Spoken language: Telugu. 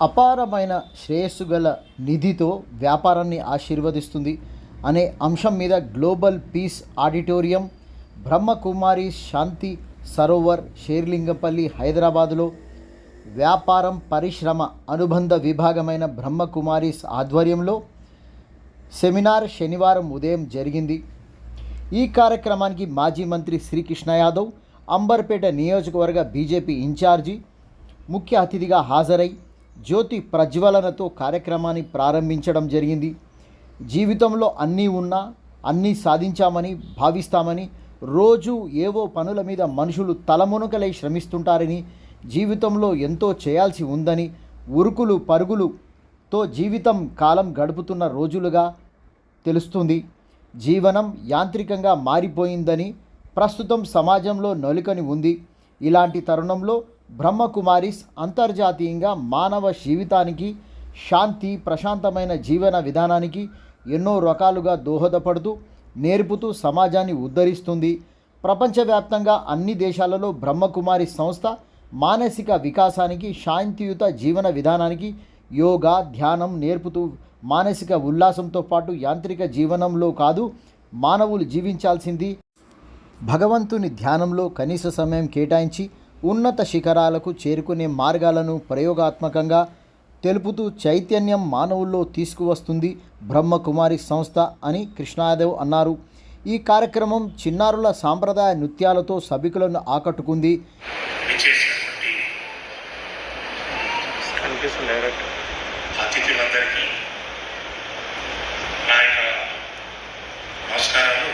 అపారమైన శ్రేయస్సు గల నిధితో వ్యాపారాన్ని ఆశీర్వదిస్తుంది అనే అంశం మీద గ్లోబల్ పీస్ ఆడిటోరియం బ్రహ్మకుమారి శాంతి సరోవర్ షేర్లింగంపల్లి హైదరాబాదులో వ్యాపారం పరిశ్రమ అనుబంధ విభాగమైన బ్రహ్మకుమారీస్ ఆధ్వర్యంలో సెమినార్ శనివారం ఉదయం జరిగింది. ఈ కార్యక్రమానికి మాజీ మంత్రి శ్రీకృష్ణ యాదవ్, అంబర్పేట నియోజకవర్గ బీజేపీ ఇన్ఛార్జి ముఖ్య అతిథిగా హాజరై జ్యోతి ప్రజ్వలనతో కార్యక్రమాన్ని ప్రారంభించడం జరిగింది. జీవితంలో అన్నీ ఉన్నా అన్నీ సాధించామని భావిస్తామని, రోజు ఏవో పనుల మీద మనుషులు తలమునకలై శ్రమిస్తుంటారని, జీవితంలో ఎంతో చేయాల్సి ఉందని, ఉరుకులు పరుగులుతో జీవితం కాలం గడుపుతున్న రోజులుగా తెలుస్తుంది. జీవనం యాంత్రికంగా మారిపోయిందని ప్రస్తుతం సమాజంలో నొలికని ఉంది. ఇలాంటి తరుణంలో బ్రహ్మకుమారీస్ అంతర్జాతీయంగా మానవ జీవితానికి, శాంతి ప్రశాంతమైన జీవన విధానానికి ఎన్నో రకాలుగా దోహదపడుతూ నేర్పుతూ సమాజాన్ని ఉద్ధరిస్తుంది. ప్రపంచవ్యాప్తంగా అన్ని దేశాలలో బ్రహ్మకుమారి సంస్థ మానసిక వికాసానికి, శాంతియుత జీవన విధానానికి యోగా, ధ్యానం నేర్పుతూ మానసిక ఉల్లాసంతో పాటు యాంత్రిక జీవనంలో కాదు, మానవులు జీవించాల్సింది భగవంతుని ధ్యానంలో కనీస సమయం కేటాయించి ఉన్నత శిఖరాలకు చేరుకునే మార్గాలను ప్రయోగాత్మకంగా తెలుపుతూ చైతన్యం మానవుల్లో తీసుకువస్తుంది బ్రహ్మకుమారి సంస్థ అని కృష్ణయాదవ్ అన్నారు. ఈ కార్యక్రమం చిన్నారుల సాంప్రదాయ నృత్యాలతో సభికులను ఆకట్టుకుంది. అతిథులందరికీ నా యొక్క నమస్కారాలు.